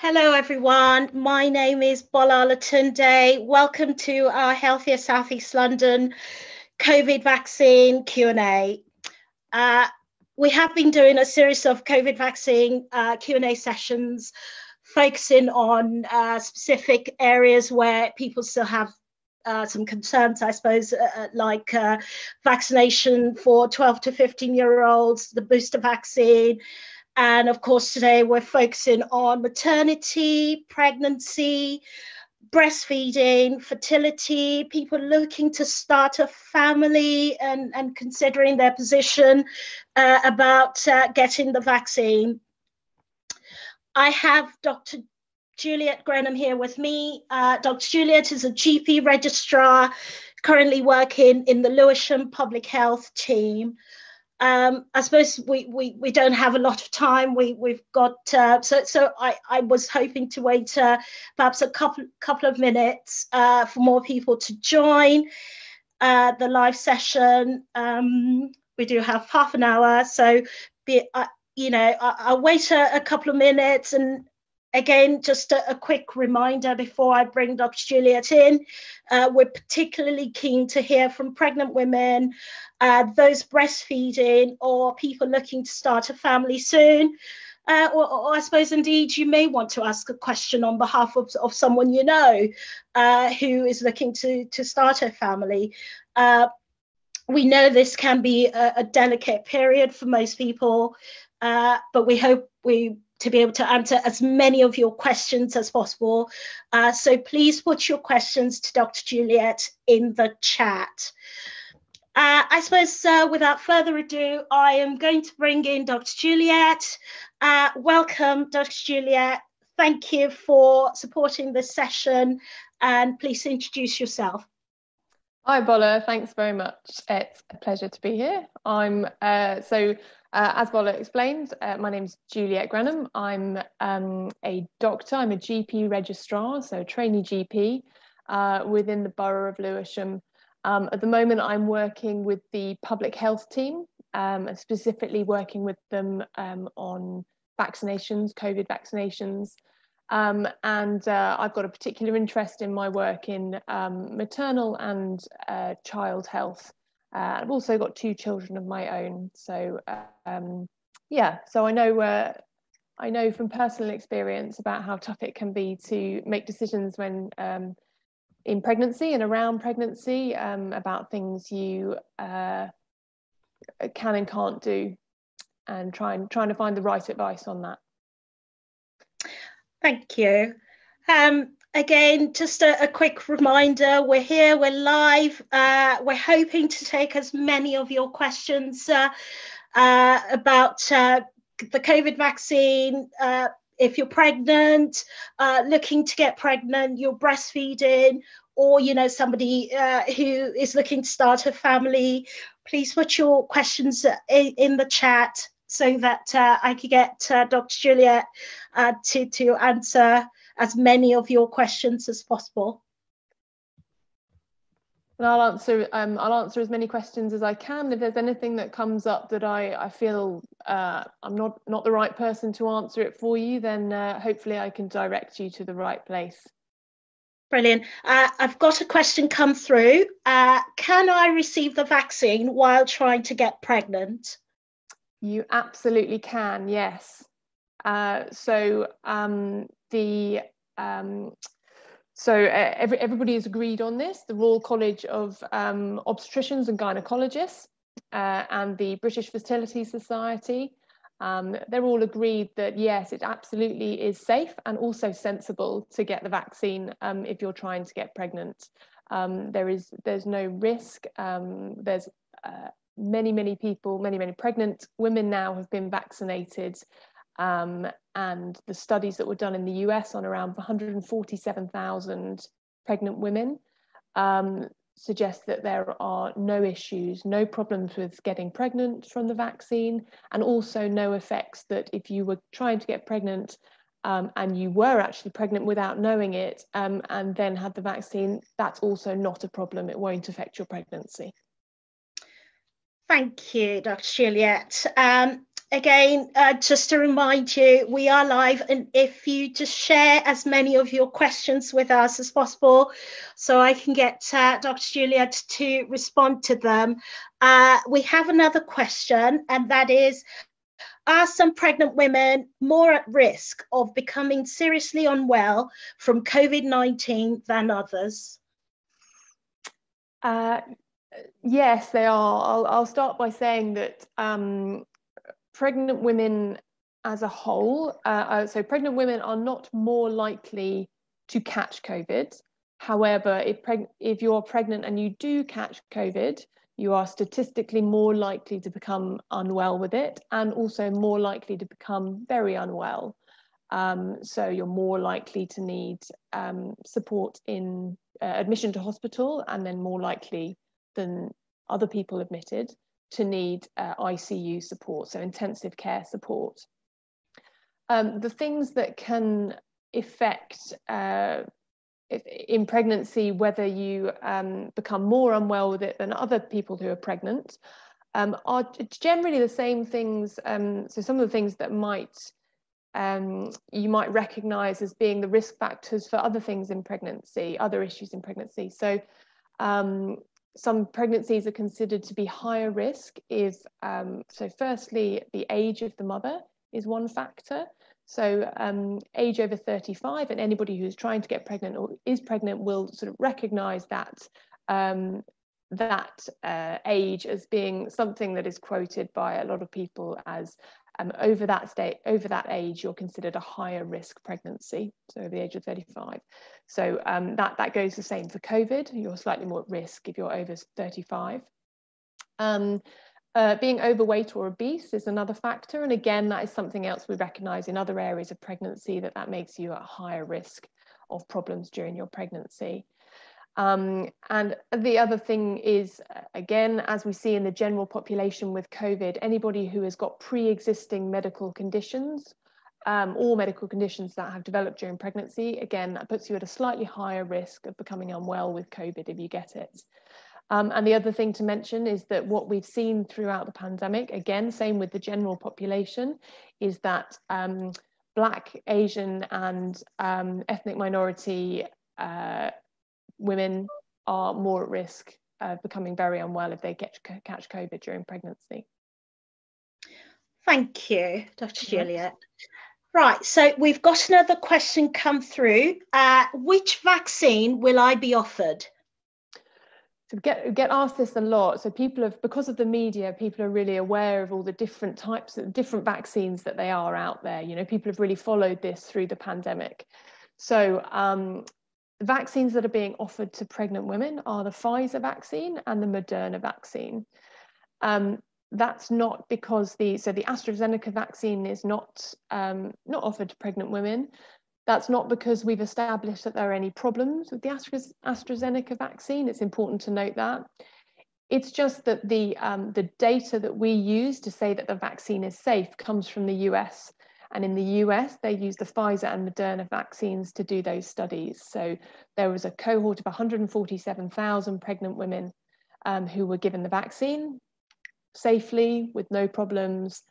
Hello everyone, my name is Bola Latunde. Welcome to our Healthier South East London COVID vaccine Q&A. We have been doing a series of COVID vaccine Q&A sessions focusing on specific areas where people still have some concerns, I suppose, like vaccination for 12 to 15-year-olds, the booster vaccine. And of course, today we're focusing on maternity, pregnancy, breastfeeding, fertility, people looking to start a family and considering their position about getting the vaccine. I have Dr. Juliet Grenham here with me. Dr. Juliet is a GP registrar currently working in the Lewisham Public Health team. I suppose we don't have a lot of time. We've got so I was hoping to wait perhaps a couple of minutes for more people to join the live session. We do have half an hour, so I'll wait a couple of minutes. And again, just a quick reminder before I bring Dr. Juliet in, we're particularly keen to hear from pregnant women, those breastfeeding, or people looking to start a family soon. Or I suppose indeed you may want to ask a question on behalf of someone you know who is looking to start a family. We know this can be a delicate period for most people, but we hope to be able to answer as many of your questions as possible. So please put your questions to Dr. Juliet in the chat. I suppose without further ado, I am going to bring in Dr. Juliet. Welcome, Dr. Juliet. Thank you for supporting this session, and please introduce yourself. Hi, Bola. Thanks very much. It's a pleasure to be here. As Bola explained, my name's Juliet Grenham. I'm a doctor. I'm a GP registrar, so trainee GP within the Borough of Lewisham. At the moment, I'm working with the public health team, specifically working with them on vaccinations, COVID vaccinations. I've got a particular interest in my work in maternal and child health. I've also got 2 children of my own. So so I know from personal experience about how tough it can be to make decisions when in pregnancy and around pregnancy, about things you can and can't do, and trying to find the right advice on that. Thank you. Again, just a quick reminder, we're here, we're live. We're hoping to take as many of your questions about the COVID vaccine. If you're pregnant, looking to get pregnant, you're breastfeeding, or somebody who is looking to start a family, please put your questions in the chat so that I could get Dr. Juliet to answer as many of your questions as possible. And I'll answer as many questions as I can. If there's anything that comes up that I feel I'm not the right person to answer it for you, then hopefully I can direct you to the right place. Brilliant. I've got a question come through. Can I receive the vaccine while trying to get pregnant? You absolutely can, yes. Everybody has agreed on this. The Royal College of Obstetricians and Gynecologists and the British Fertility Society, they're all agreed that yes, it absolutely is safe and also sensible to get the vaccine if you're trying to get pregnant. There's no risk. There's many people, many pregnant women now have been vaccinated. And the studies that were done in the US on around 147,000 pregnant women suggest that there are no issues, no problems with getting pregnant from the vaccine, and also no effects that if you were trying to get pregnant and you were actually pregnant without knowing it and then had the vaccine, that's also not a problem. It won't affect your pregnancy. Thank you, Dr. Juliet. again, just to remind you, we are live, and if you just share as many of your questions with us as possible, so I can get Dr. Juliet to respond to them. We have another question, and that is, are some pregnant women more at risk of becoming seriously unwell from COVID-19 than others? Yes, they are. I'll start by saying that pregnant women as a whole, so pregnant women are not more likely to catch COVID. However, if you're pregnant and you do catch COVID, you are statistically more likely to become unwell with it, and also more likely to become very unwell. So you're more likely to need support in admission to hospital, and then more likely than other people admitted to need ICU support, so intensive care support. The things that can affect in pregnancy whether you become more unwell with it than other people who are pregnant are generally the same things. So some of the things that you might recognize as being the risk factors for other things in pregnancy, other issues in pregnancy. So some pregnancies are considered to be higher risk if, so firstly, the age of the mother is one factor. So age over 35, and anybody who's trying to get pregnant or is pregnant will sort of recognize that age as being something that is quoted by a lot of people as over that age, you're considered a higher risk pregnancy, so the age of 35. So that goes the same for COVID. You're slightly more at risk if you're over 35. Being overweight or obese is another factor, and again, that is something else we recognise in other areas of pregnancy, that makes you at higher risk of problems during your pregnancy. And the other thing is, again, as we see in the general population with COVID, anybody who has got pre-existing medical conditions or medical conditions that have developed during pregnancy, again, that puts you at a slightly higher risk of becoming unwell with COVID if you get it. And the other thing to mention is that what we've seen throughout the pandemic, again, same with the general population, is that Black, Asian and ethnic minority women are more at risk of becoming very unwell if they catch COVID during pregnancy. Thank you, Dr. Juliet. Right, so we've got another question come through. Which vaccine will I be offered? So get asked this a lot. So because of the media, people are really aware of all the different types of different vaccines that they are out there. You know, people have really followed this through the pandemic. So the vaccines that are being offered to pregnant women are the Pfizer vaccine and the Moderna vaccine. That's not because the AstraZeneca vaccine is not offered to pregnant women. That's not because we've established that there are any problems with the AstraZeneca vaccine. It's important to note that. It's just that the data that we use to say that the vaccine is safe comes from the US. And in the US, they use the Pfizer and Moderna vaccines to do those studies. So there was a cohort of 147,000 pregnant women who were given the vaccine safely with no problems.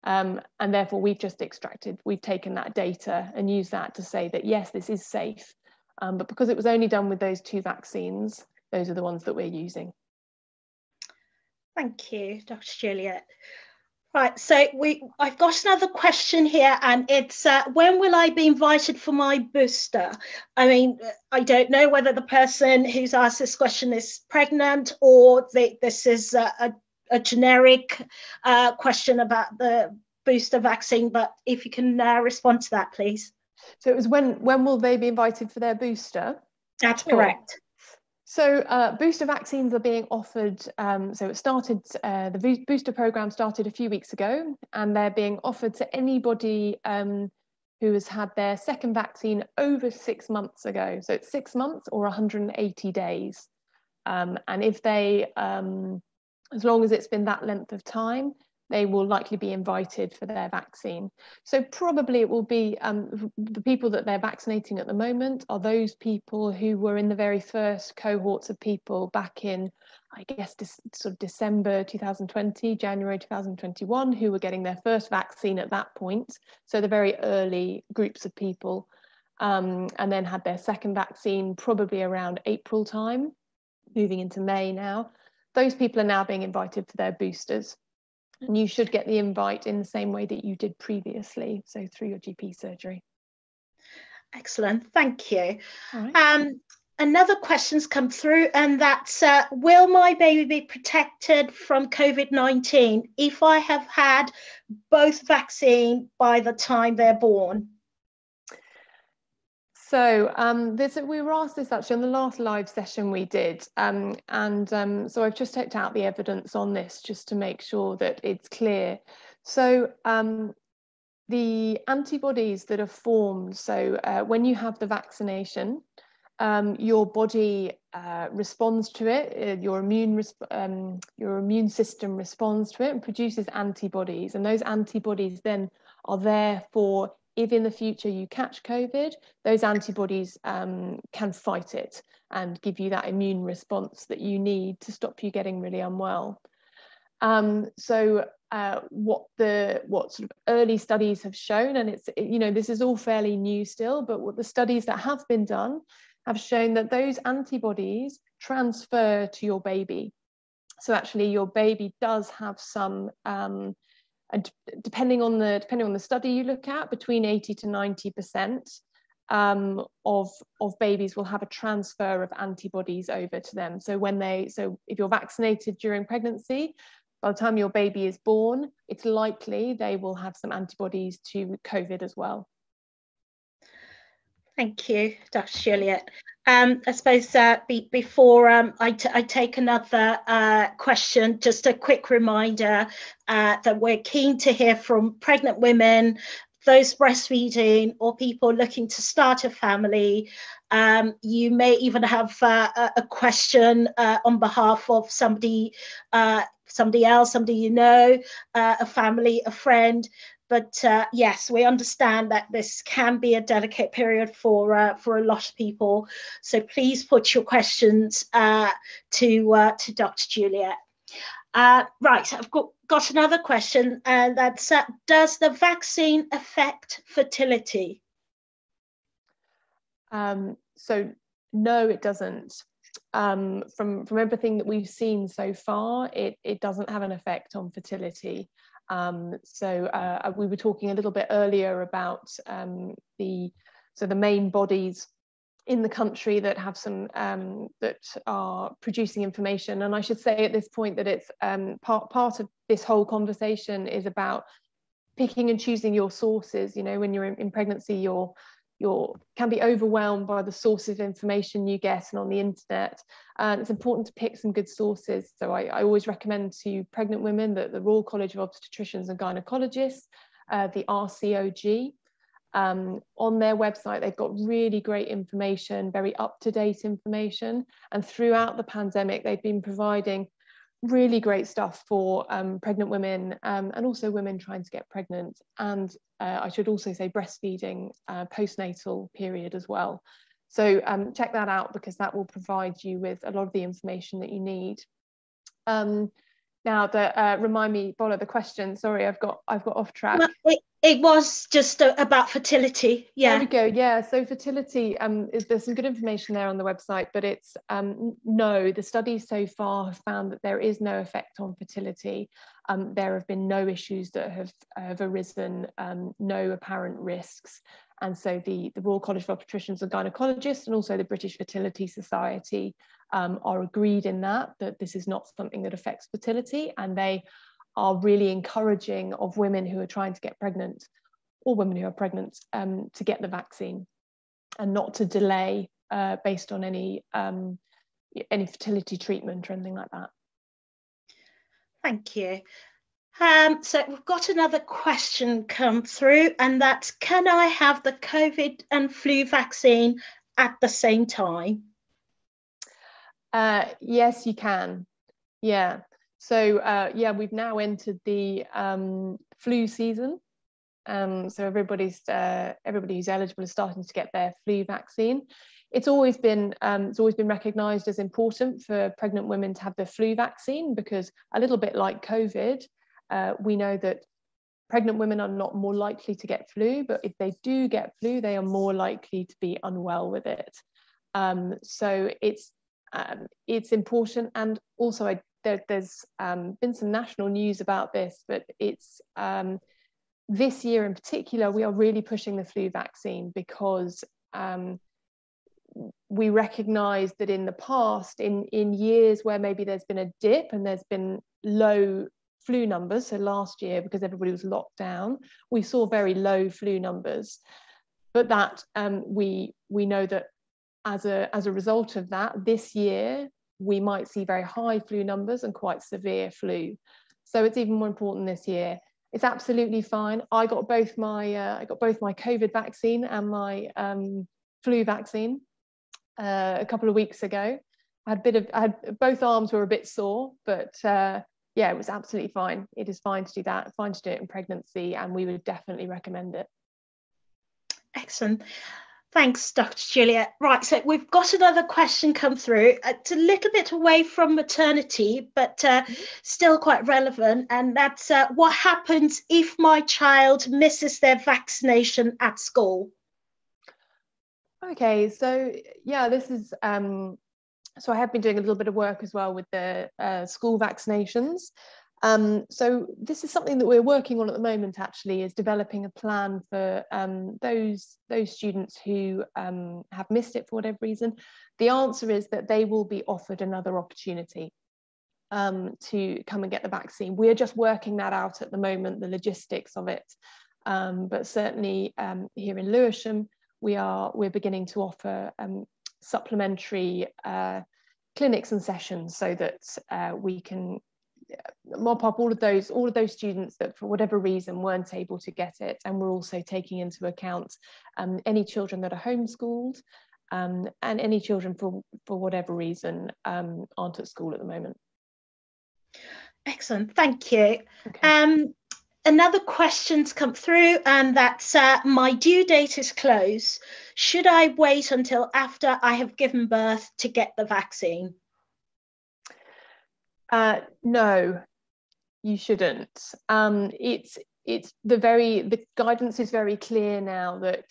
And therefore we've taken that data and used that to say that, yes, this is safe. But because it was only done with those two vaccines, those are the ones that we're using. Thank you, Dr. Juliet. Right, so I've got another question here, and it's when will I be invited for my booster? I mean, I don't know whether the person who's asked this question is pregnant or this is a generic question about the booster vaccine, but if you can respond to that, please. So it was when will they be invited for their booster? That's correct. So booster vaccines are being offered. So it started, the booster program started a few weeks ago, and they're being offered to anybody who has had their second vaccine over 6 months ago. So it's 6 months or 180 days. And if they, as long as it's been that length of time, they will likely be invited for their vaccine. So probably it will be the people that they're vaccinating at the moment are those people who were in the very first cohorts of people back in I guess, sort of December 2020, January 2021, who were getting their first vaccine at that point. So the very early groups of people, and then had their second vaccine probably around April time, moving into May now. Those people are now being invited for their boosters. And you should get the invite in the same way that you did previously, so through your GP surgery. Excellent, thank you. All right. Another question's come through, and that's, will my baby be protected from COVID-19 if I have had both vaccine by the time they're born? So we were asked this actually on the last live session we did, so I've just checked out the evidence on this just to make sure that it's clear. So the antibodies that are formed, so when you have the vaccination, your body responds to it, your immune system responds to it and produces antibodies, and those antibodies then are there for, if in the future you catch COVID, those antibodies can fight it and give you that immune response that you need to stop you getting really unwell. What sort of early studies have shown, and it's, you know, this is all fairly new still, but what the studies that have been done have shown that those antibodies transfer to your baby. So actually your baby does have some, and depending on the study you look at, between 80 to 90% of babies will have a transfer of antibodies over to them. So if you're vaccinated during pregnancy, by the time your baby is born, it's likely they will have some antibodies to COVID as well. Thank you, Dr. Juliet. I suppose before I take another question, just a quick reminder that we're keen to hear from pregnant women, those breastfeeding, or people looking to start a family. You may even have a question on behalf of somebody else, somebody you know, a family, a friend. But yes, we understand that this can be a delicate period for a lot of people. So please put your questions to Dr. Juliet. Right, I've got another question, and that's, does the vaccine affect fertility? So no, it doesn't. From everything that we've seen so far, it doesn't have an effect on fertility. We were talking a little bit earlier about the main bodies in the country that have some that are producing information, and I should say at this point that it's part of this whole conversation is about picking and choosing your sources. You know, when you're in pregnancy, you can be overwhelmed by the source of information you get and on the internet, and it's important to pick some good sources. So I always recommend to pregnant women that the Royal College of Obstetricians and Gynecologists, the RCOG, on their website, they've got really great information, very up-to-date information, and throughout the pandemic they've been providing really great stuff for pregnant women, and also women trying to get pregnant, and I should also say breastfeeding postnatal period as well. So check that out, because that will provide you with a lot of the information that you need. Now, remind me, Bola, the question. Sorry, I've got off track. Well, it was just about fertility. Yeah. There we go. Yeah. So fertility, there's some good information there on the website, but it's no. The studies so far have found that there is no effect on fertility. There have been no issues that have arisen, no apparent risks. And so the Royal College of Obstetricians and Gynecologists and also the British Fertility Society are agreed in that this is not something that affects fertility, and they are really encouraging of women who are trying to get pregnant, or women who are pregnant, to get the vaccine and not to delay based on any fertility treatment or anything like that. Thank you. So we've got another question come through, and that's, can I have the COVID and flu vaccine at the same time? Yes, you can. Yeah. So yeah, we've now entered the flu season. So everybody who's eligible is starting to get their flu vaccine. It's always been recognised as important for pregnant women to have the flu vaccine, because a little bit like COVID, we know that pregnant women are not more likely to get flu, but if they do get flu, they are more likely to be unwell with it. So it's important. And also there's been some national news about this, but it's this year in particular, we are really pushing the flu vaccine, because we recognise that in the past, in years where maybe there's been a dip and there's been low flu numbers, so last year, because everybody was locked down, we saw very low flu numbers, but that we know that as a result of that, this year we might see very high flu numbers and quite severe flu. So it's even more important this year. It's absolutely fine. I got both my COVID vaccine and my flu vaccine a couple of weeks ago. Both arms were a bit sore, but yeah, it was absolutely fine. It is fine to do that, fine to do it in pregnancy, and we would definitely recommend it. Excellent. Thanks, Dr. Juliet. Right, so we've got another question come through. It's a little bit away from maternity, but still quite relevant. And that's what happens if my child misses their vaccination at school? Okay, so yeah, this is, so I have been doing a little bit of work as well with the school vaccinations. So this is something that we're working on at the moment, actually, is developing a plan for those students who have missed it for whatever reason. The answer is that they will be offered another opportunity to come and get the vaccine. We're just working that out at the moment, the logistics of it. But certainly here in Lewisham, we're beginning to offer supplementary clinics and sessions, so that we can mop up all of those students that for whatever reason weren't able to get it. And we're also taking into account any children that are homeschooled and any children for whatever reason aren't at school at the moment. Excellent, thank you. Okay. Another question's come through, and that's my due date is close. Should I wait until after I have given birth to get the vaccine? No, you shouldn't. The guidance is very clear now that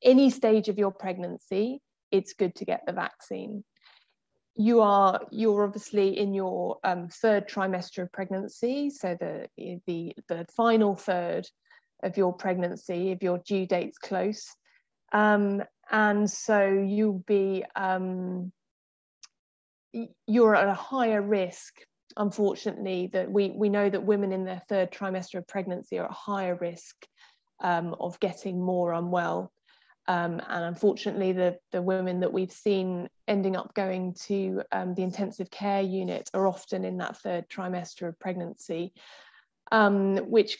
any stage of your pregnancy, it's good to get the vaccine. You're obviously in your third trimester of pregnancy, so the final third of your pregnancy, if your due date's close, and so you're at a higher risk. Unfortunately, that we know that women in their third trimester of pregnancy are at higher risk of getting more unwell. And unfortunately, the women that we've seen ending up going to the intensive care unit are often in that third trimester of pregnancy, which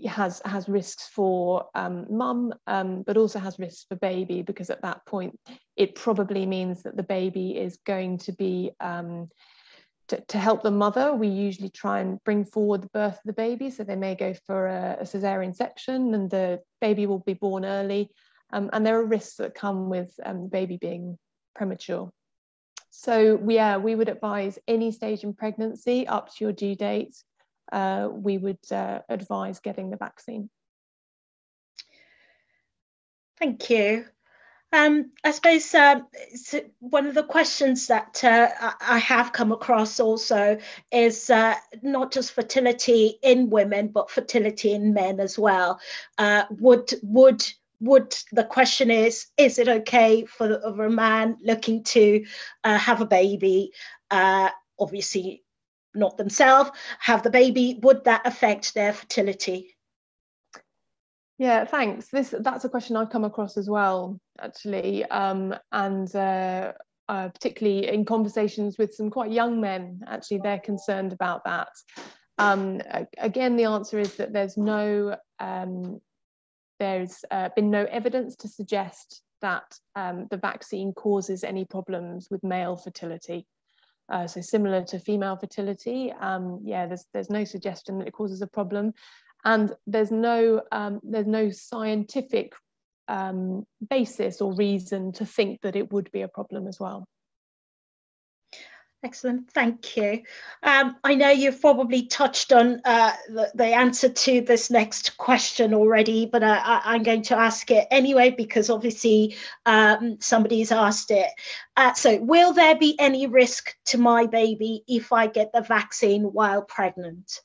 has risks for mum, but also has risks for baby, because at that point it probably means that the baby is going to be to help the mother. We usually try and bring forward the birth of the baby, so they may go for a cesarean section and the baby will be born early, and there are risks that come with the baby being premature. So yeah, we would advise any stage in pregnancy up to your due date, we would advise getting the vaccine. Thank you. I suppose one of the questions that I have come across also is not just fertility in women, but fertility in men as well. Would the question is it okay for a man looking to have a baby, obviously not themselves, have the baby, would that affect their fertility? Yeah, thanks. That's a question I've come across as well, actually, and particularly in conversations with some quite young men. Actually, they're concerned about that. Again, the answer is that there's been no evidence to suggest that the vaccine causes any problems with male fertility. So similar to female fertility, yeah, there's no suggestion that it causes a problem. and there's no scientific basis or reason to think that it would be a problem as well. Excellent, thank you. I know you've probably touched on the answer to this next question already, but I'm going to ask it anyway because obviously somebody's asked it. So will there be any risk to my baby if I get the vaccine while pregnant?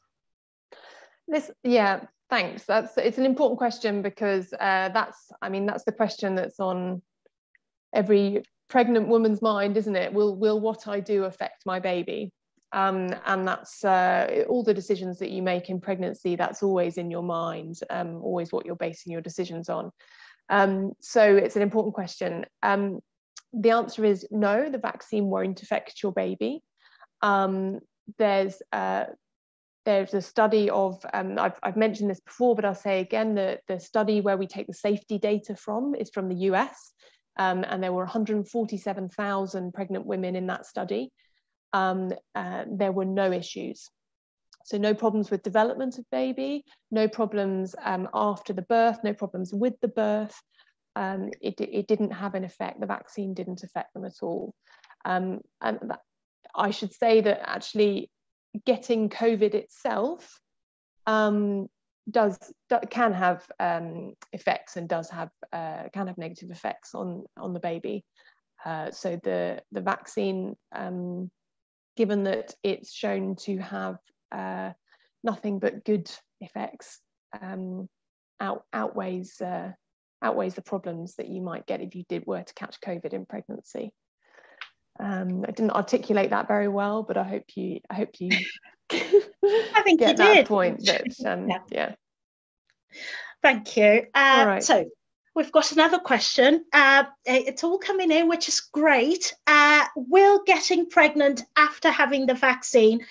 Yeah, thanks. It's an important question because that's the question that's on every pregnant woman's mind, isn't it? Will what I do affect my baby? And that's all the decisions that you make in pregnancy, that's always in your mind, always what you're basing your decisions on. So it's an important question. The answer is no, the vaccine won't affect your baby. There's a study of, I've mentioned this before, but I'll say again, the study where we take the safety data from is from the US. And there were 147,000 pregnant women in that study. There were no issues. So no problems with development of baby, no problems after the birth, no problems with the birth. It didn't have an effect. The vaccine didn't affect them at all. And I should say that actually getting COVID itself can have effects and can have negative effects on the baby. So the vaccine, given that it's shown to have nothing but good effects, outweighs the problems that you might get if you were to catch COVID in pregnancy. I didn't articulate that very well, but I hope you I think get that did. Point. That yeah. Thank you. Right. So we've got another question. It's all coming in, which is great. Will getting pregnant after having the vaccine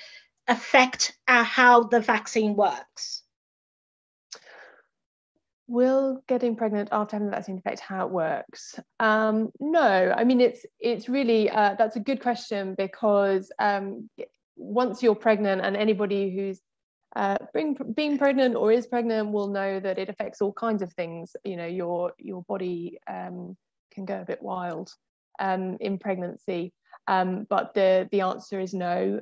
affect how the vaccine works? Will getting pregnant after having the vaccine affect how it works? No, I mean, it's really, that's a good question because once you're pregnant, and anybody who's being pregnant or is pregnant will know that it affects all kinds of things. You know, your body can go a bit wild in pregnancy, but the answer is no.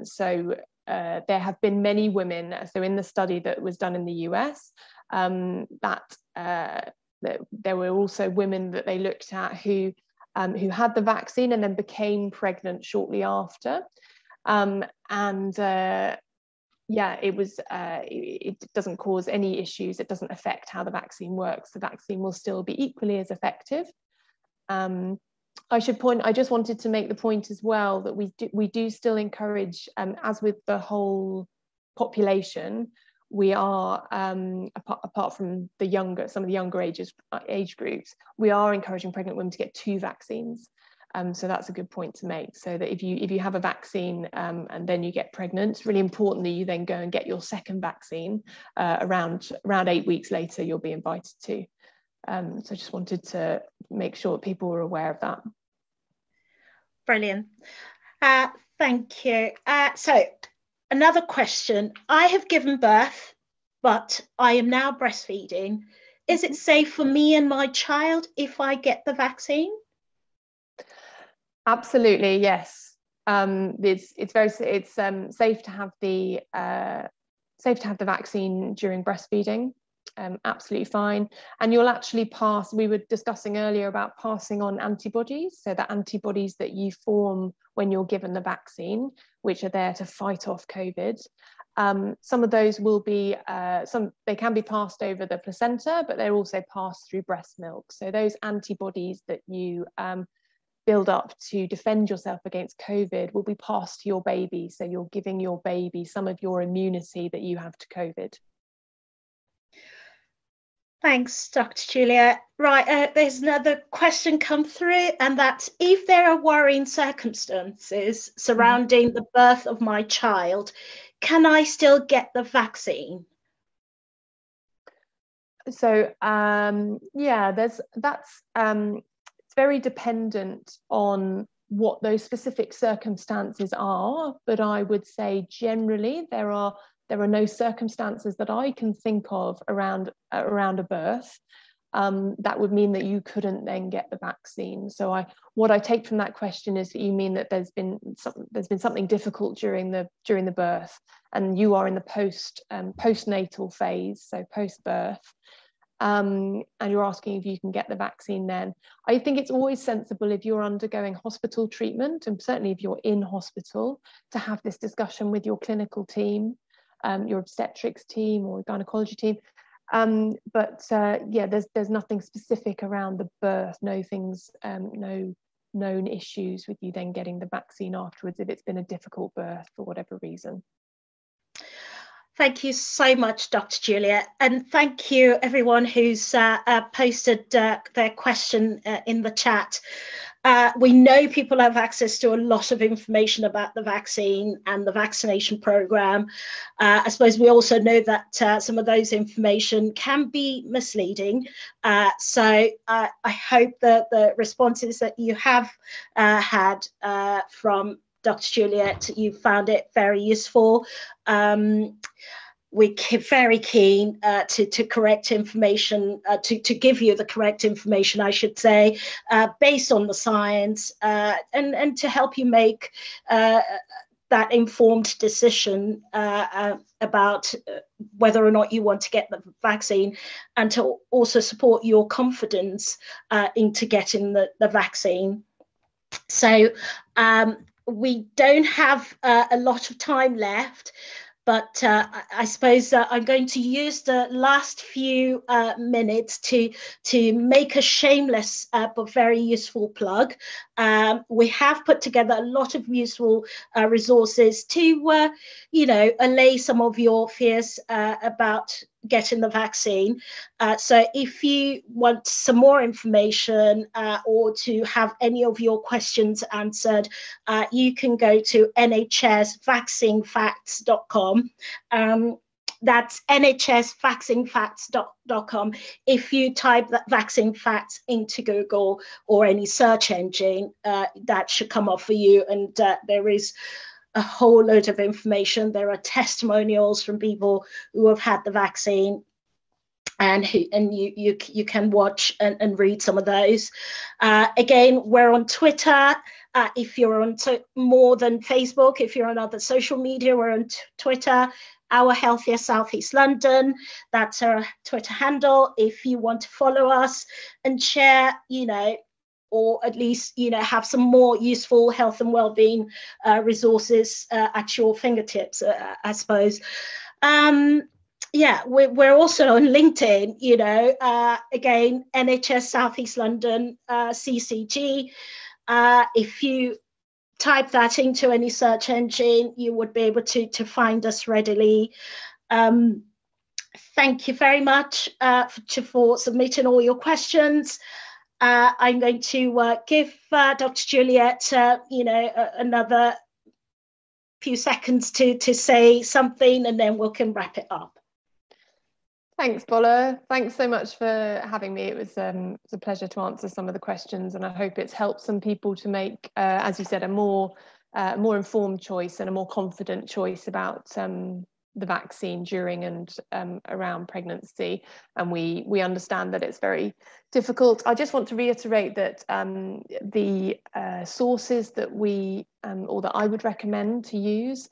So there have been many women, so in the study that was done in the US, that there were also women that they looked at who had the vaccine and then became pregnant shortly after, yeah, it doesn't cause any issues. It doesn't affect how the vaccine works. The vaccine will still be equally as effective. I just wanted to make the point as well that we do still encourage, as with the whole population, we are, apart from some of the younger age groups, we are encouraging pregnant women to get 2 vaccines. So that's a good point to make. So that if you have a vaccine and then you get pregnant, it's really important that you then go and get your second vaccine around 8 weeks later. You'll be invited to. So I just wanted to make sure that people were aware of that. Brilliant. Thank you. So another question. I have given birth, but I am now breastfeeding. Is it safe for me and my child if I get the vaccine? Absolutely, yes. It's safe to have the vaccine during breastfeeding. Absolutely fine. And you'll actually pass, we were discussing earlier about passing on antibodies, so the antibodies that you form when you're given the vaccine, which are there to fight off COVID. Some of those will be, they can be passed over the placenta, but they're also passed through breast milk. So those antibodies that you build up to defend yourself against COVID will be passed to your baby. So you're giving your baby some of your immunity that you have to COVID. Thanks, Dr. Juliet. Right, there's another question come through, and that's if there are worrying circumstances surrounding the birth of my child, can I still get the vaccine? So yeah, that's it's very dependent on what those specific circumstances are, but I would say generally there are there are no circumstances that I can think of around a birth that would mean that you couldn't then get the vaccine. So what I take from that question is that you mean that there's been something difficult during the birth, and you are in the postnatal phase, so post-birth, and you're asking if you can get the vaccine then. I think it's always sensible, if you're undergoing hospital treatment, and certainly if you're in hospital, to have this discussion with your clinical team, your obstetrics team or gynecology team. Yeah, there's nothing specific around the birth, no known issues with you then getting the vaccine afterwards if it's been a difficult birth for whatever reason. Thank you so much, Dr. Juliet, and thank you everyone who's posted their question in the chat. We know people have access to a lot of information about the vaccine and the vaccination program. I suppose we also know that some of those information can be misleading. So I hope that the responses that you have had from Dr. Juliet, you found it very useful. We're very keen to correct information, to give you the correct information, I should say, based on the science, and to help you make that informed decision about whether or not you want to get the vaccine, and to also support your confidence into getting the vaccine. So we don't have a lot of time left, but I suppose I'm going to use the last few minutes to make a shameless but very useful plug. We have put together a lot of useful resources to, allay some of your fears about getting the vaccine. So if you want some more information or to have any of your questions answered, you can go to nhsvaccinefacts.com. That's nhsvaccinefacts.com. If you type that vaccine facts into Google or any search engine, that should come up for you. And there is a whole load of information. There are testimonials from people who have had the vaccine, and you can watch and read some of those. Again, we're on Twitter. If you're on more than Facebook, if you're on other social media, we're on Twitter. Our Healthier South East London, that's our Twitter handle. If you want to follow us and share, or at least, have some more useful health and well-being resources at your fingertips, I suppose. Yeah, we're also on LinkedIn, again, NHS South East London, CCG. If you type that into any search engine, you would be able to find us readily. Thank you very much for submitting all your questions. I'm going to give Dr. Juliet, another few seconds to say something, and then we can wrap it up. Thanks, Bola. Thanks so much for having me. It was a pleasure to answer some of the questions, and I hope it's helped some people to make, as you said, a more informed choice and a more confident choice about the vaccine during and around pregnancy. And we understand that it's very difficult. I just want to reiterate that the sources that we or that I would recommend to use,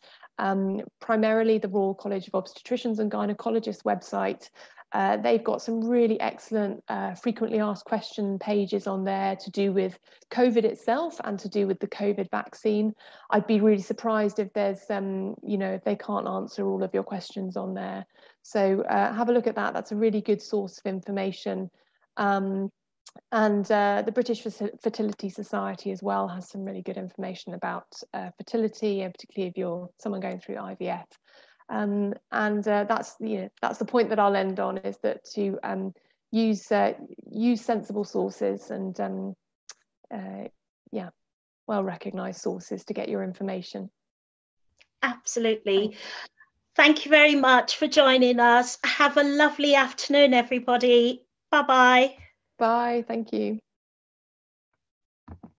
primarily the Royal College of Obstetricians and Gynecologists website. They've got some really excellent frequently asked question pages on there to do with COVID itself and to do with the COVID vaccine. I'd be really surprised if there's, if they can't answer all of your questions on there. So have a look at that. That's a really good source of information. And the British Fertility Society as well has some really good information about fertility, and particularly if you're someone going through IVF. That's the point that I'll end on, is that to use sensible sources and well recognised sources to get your information. Absolutely. Thank you very much for joining us. Have a lovely afternoon, everybody. Bye-bye. Bye. Thank you.